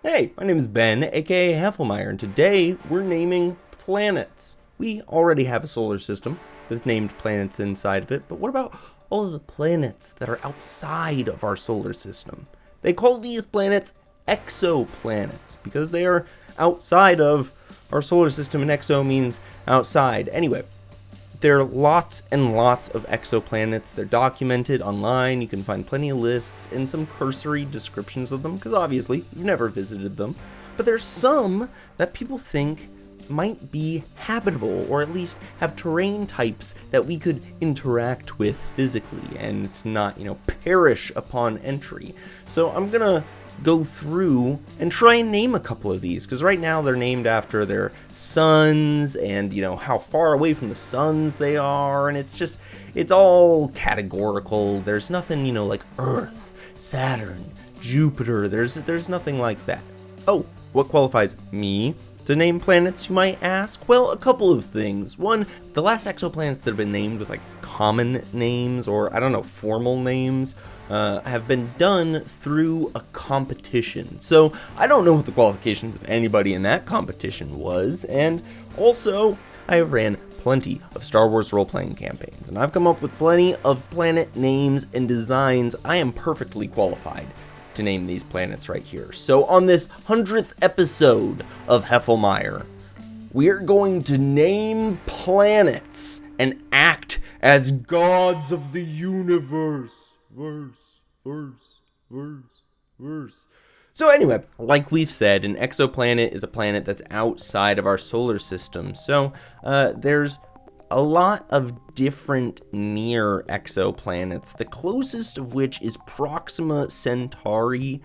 Hey, my name is Ben, aka Heflmyer, and today we're naming planets. We already have a solar system with named planets inside of it, but what about all of the planets that are outside of our solar system? They call these planets exoplanets because they are outside of our solar system, and exo means outside. Anyway, there are lots and lots of exoplanets. They're documented online. You can find plenty of lists and some cursory descriptions of them, because obviously you've never visited them. But there's some that people think might be habitable, or at least have terrain types that we could interact with physically and not, perish upon entry. So I'm gonna go through and try and name a couple of these, because right now they're named after their suns and how far away from the suns they are, and it's all categorical. There's nothing like Earth, Saturn, Jupiter. There's nothing like that. Oh, what qualifies me to name planets, you might ask? Well, a couple of things. One, the last exoplanets that have been named with common names, or formal names, have been done through a competition. So I don't know what the qualifications of anybody in that competition was, and also I have ran plenty of Star Wars role-playing campaigns, and I've come up with plenty of planet names and designs. I am perfectly qualified to name these planets right here. So on this 100th episode of Heflmyer, we're going to name planets and act as gods of the universe. Verse. So anyway, like we've said, an exoplanet is a planet that's outside of our solar system. So there's a lot of different near exoplanets, the closest of which is Proxima Centauri.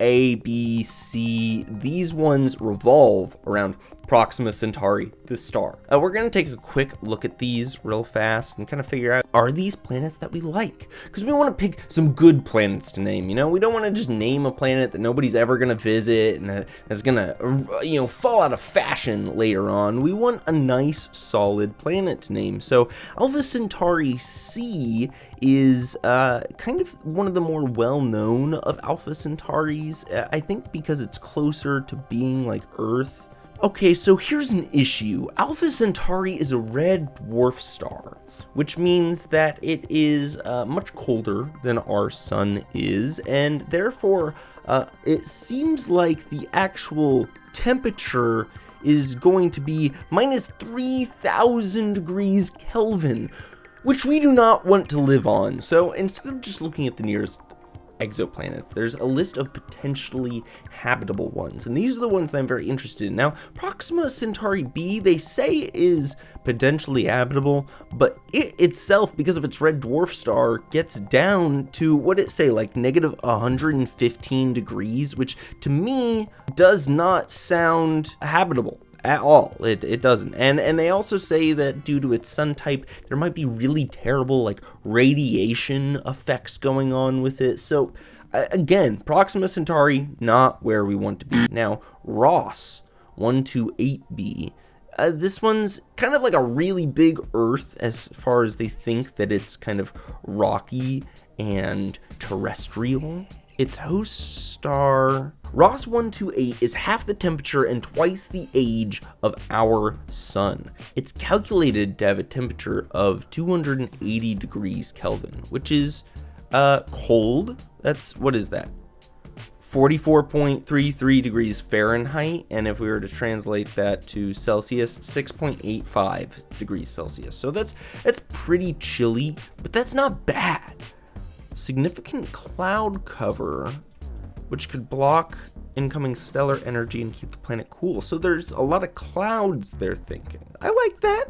A, B, C, these ones revolve around Proxima Centauri, the star. We're going to take a quick look at these real fast and kind of figure out, are these planets that we like? Because we want to pick some good planets to name, We don't want to just name a planet that nobody's ever going to visit and that's going to, fall out of fashion later on. We want a nice, solid planet to name. So Alpha Centauri C is kind of one of the more well-known of Alpha Centauris, I think because it's closer to being like Earth. Okay, so here's an issue. Alpha Centauri is a red dwarf star, which means that it is much colder than our sun is, and therefore it seems like the actual temperature is going to be minus 3,000 degrees Kelvin, which we do not want to live on. So instead of just looking at the nearest exoplanets, there's a list of potentially habitable ones, and these are the ones that I'm very interested in. Now, Proxima Centauri B, they say is potentially habitable, but it itself, because of its red dwarf star, gets down to what it say, negative 115 degrees, which to me does not sound habitable at all. It doesn't. And they also say that due to its sun type, there might be really terrible radiation effects going on with it. So again, Proxima Centauri, not where we want to be. Now, Ross 128b, this one's kind of like a really big Earth as far as they think that it's kind of rocky and terrestrial. Its host star, Ross 128, is half the temperature and twice the age of our sun. It's calculated to have a temperature of 280 degrees Kelvin, which is cold. What is that? 44.33 degrees Fahrenheit, and if we were to translate that to Celsius, 6.85 degrees Celsius. So that's pretty chilly, but that's not bad. Significant cloud cover, which could block incoming stellar energy and keep the planet cool. So there's a lot of clouds, they're thinking. I like that.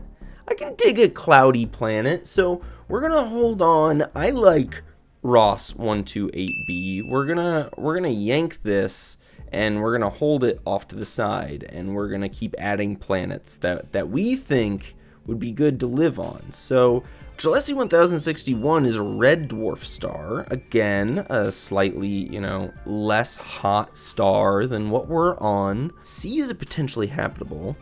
I can dig a cloudy planet. So we're gonna hold on. I like Ross 128b. We're gonna yank this and we're gonna hold it off to the side, and we're gonna keep adding planets that we think would be good to live on. So Gliese 1061 is a red dwarf star. Again, a slightly, less hot star than what we're on. C is a potentially habitable.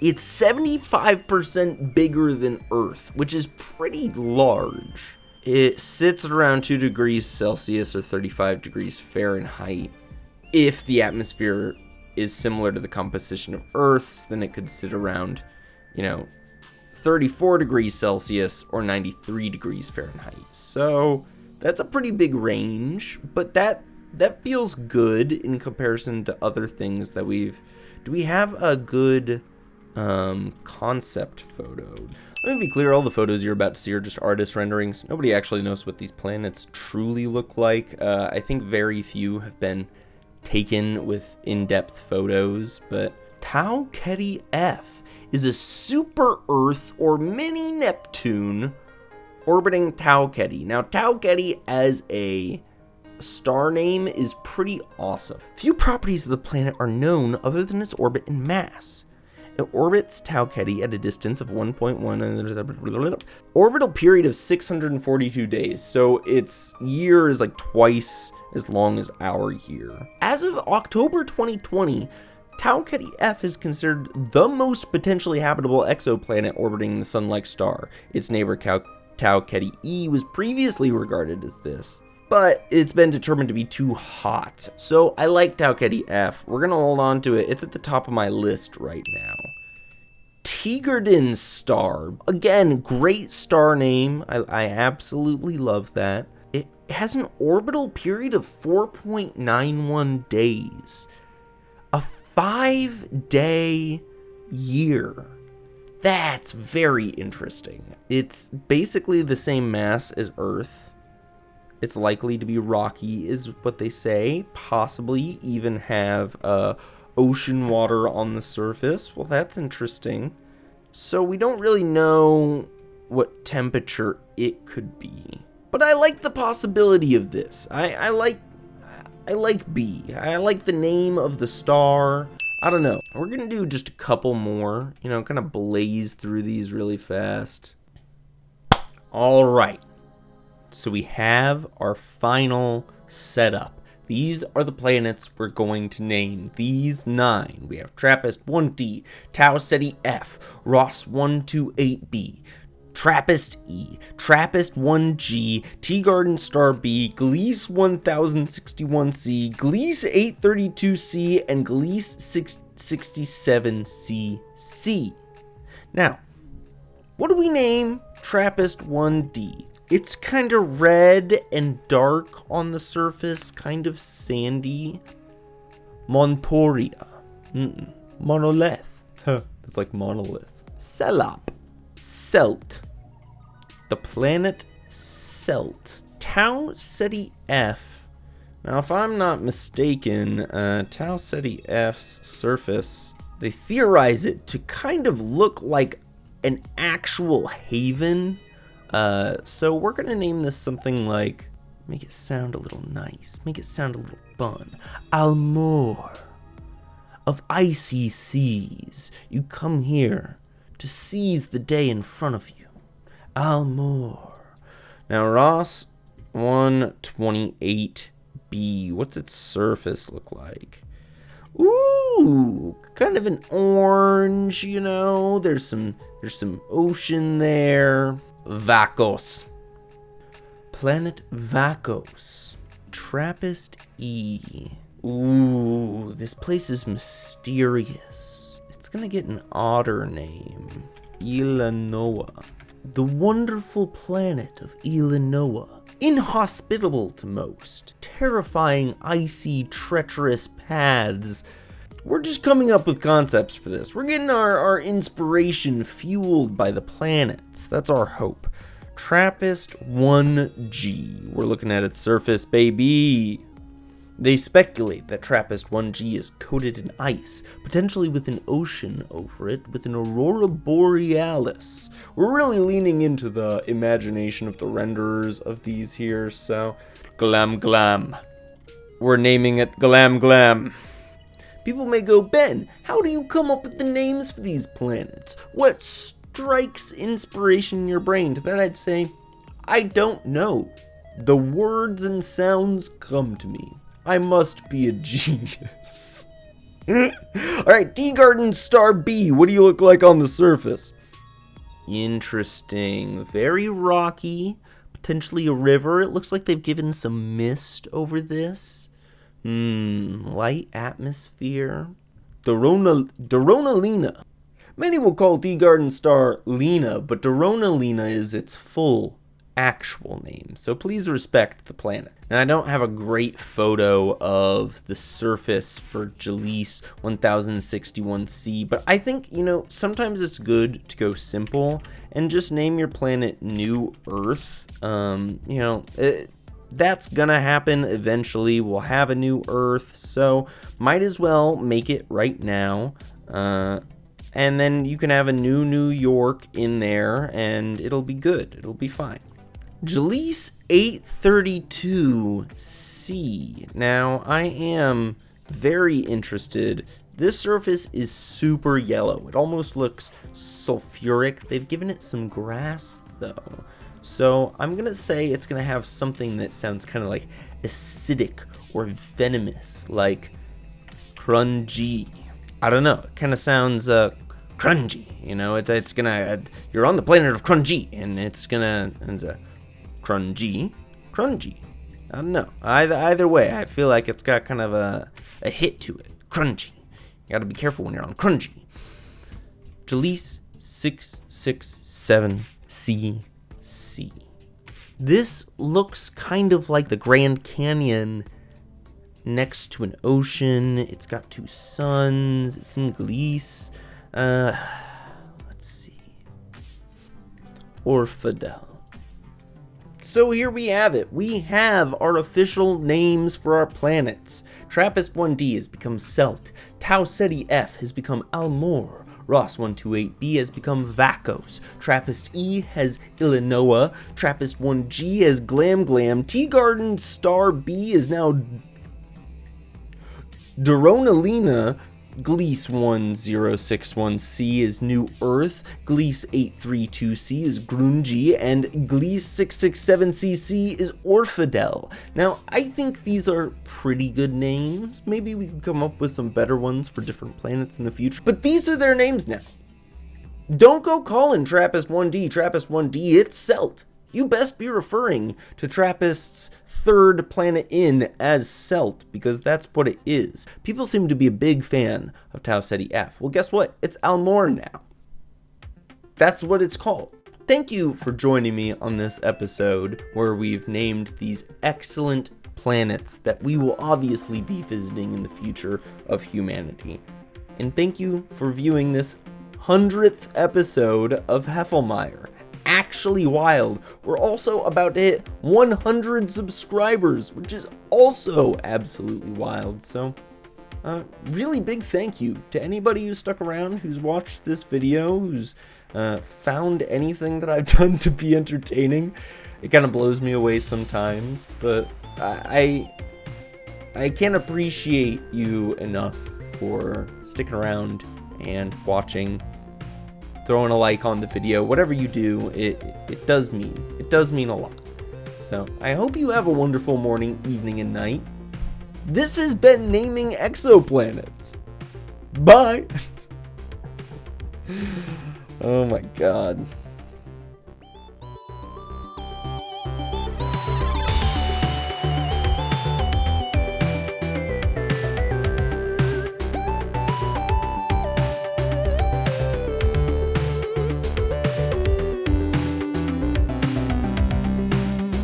It's 75% bigger than Earth, which is pretty large. It sits at around 2 degrees Celsius or 35 degrees Fahrenheit. if the atmosphere is similar to the composition of Earth's, then it could sit around, 34 degrees Celsius or 93 degrees Fahrenheit. So that's a pretty big range, but that feels good in comparison to other things that do we have a good concept photo? Let me be clear, all the photos you're about to see are just artist renderings. Nobody actually knows what these planets truly look like. I think very few have been taken with in-depth photos, but Ceti F is a super Earth or mini Neptune orbiting Tau Ceti. Now, Tau Ceti as a star name is pretty awesome. Few properties of the planet are known other than its orbit and mass. It orbits Tau Ceti at a distance of 1.1 orbital period of 642 days. So its year is like twice as long as our year. As of October 2020, Tau Ceti F is considered the most potentially habitable exoplanet orbiting the Sun-like star. Its neighbor Tau Ceti E was previously regarded as this, but it's been determined to be too hot. So I like Tau Ceti F. We're gonna hold on to it. It's at the top of my list right now. Teegardens star. Again, great star name. I absolutely love that. It has an orbital period of 4.91 days. A 5-day year. That's very interesting. It's basically the same mass as Earth. It's likely to be rocky, is what they say. Possibly even have ocean water on the surface. Well, that's interesting. So we don't really know what temperature it could be. But I like the possibility of this. I like B. I like the name of the star. I don't know. We're gonna do just a couple more, kind of blaze through these really fast. All right. So we have our final setup. These are the planets we're going to name. These 9. We have Trappist 1D, Tau Ceti F, Ross 128b, Trappist E, Trappist 1G, Teegardens star B, Gliese 1061c, Gliese 832c, and Gliese 67cc. Now, what do we name Trappist 1D? It's kind of red and dark on the surface, kind of sandy. Montoria. Monolith. It's like monolith. Celop. Celt. The planet Celt. Tau Ceti F. Now, if I'm not mistaken, Tau Ceti F's surface, they theorize it to kind of look like an actual haven. So we're gonna name this something like, make it sound a little nice, make it sound a little fun. Almor. Of icy seas, you come here to seize the day in front of you. Almor. Now Ross 128b, what's its surface look like? Ooh, kind of an orange, there's some ocean there. Vacos. Planet Vacos. Trappist E. Ooh, this place is mysterious. It's gonna get an odder name. Illinois. The wonderful planet of Illinois. Inhospitable to most. Terrifying, icy, treacherous paths. We're just coming up with concepts for this. We're getting our inspiration fueled by the planets. That's our hope. Trappist 1G. We're looking at its surface, baby. They speculate that Trappist 1G is coated in ice, potentially with an ocean over it, with an aurora borealis. We're really leaning into the imagination of the renderers of these here, so glam glam. We're naming it glam glam. People may go, Ben, how do you come up with the names for these planets? What strikes inspiration in your brain? To that I'd say, I don't know. The words and sounds come to me. I must be a genius. Alright, Teegardens star B, what do you look like on the surface? Interesting. Very rocky. Potentially a river. It looks like they've given some mist over this. Light atmosphere. Doronalina. Many will call Teegarden star Lena, but Doronalina is its full actual name, so please respect the planet. And I don't have a great photo of the surface for Gliese 1061c, but I think, sometimes it's good to go simple and just name your planet New Earth. That's gonna happen eventually. We'll have a new Earth, so might as well make it right now. And then you can have a New York in there, and it'll be good. It'll be fine. Gliese 832c. Now, I am very interested. This surface is super yellow. It almost looks sulfuric. They've given it some grass, though. So I'm going to say it's going to have something that sounds kind of like acidic or venomous, like grungy. I don't know. It kind of sounds grungy. It's going to, you're on the planet of grungy, and it's going to, grungy. I don't know. Either way, I feel like it's got kind of a hit to it. Grungy. You got to be careful when you're on grungy. Gliese 667c. This looks kind of like the Grand Canyon next to an ocean. It's got two suns. It's in Gliese. Let's see. Orfidel. So here we have it. We have our official names for our planets. Trappist 1D has become Celt. Ceti F has become Almor. Ross 128b has become Vacos. Trappist E has Illinois. Trappist 1G has Glam. Teegarden star B is now Doronalina. Gliese 1061c is New Earth. Gliese 832c is Grungy, and Gliese 667cc is Orfidel. Now, I think these are pretty good names. Maybe we can come up with some better ones for different planets in the future, but these are their names now. Don't go calling Trappist 1D, it's Celt. You best be referring to Trappist's third planet in as Celt, because that's what it is. People seem to be a big fan of Ceti F. Well, guess what? It's Almor now. That's what it's called. Thank you for joining me on this episode where we've named these excellent planets that we will obviously be visiting in the future of humanity. And thank you for viewing this 100th episode of Heflmyer. Actually wild. We're also about to hit 100 subscribers, which is also absolutely wild. So really big thank you to anybody who's stuck around, who's watched this video, who's found anything that I've done to be entertaining. It kind of blows me away sometimes, but I can't appreciate you enough for sticking around and watching, throwing a like on the video. Whatever you do, it does mean a lot. So I hope you have a wonderful morning, evening, and night. This has been Naming Exoplanets. Bye. Oh my god.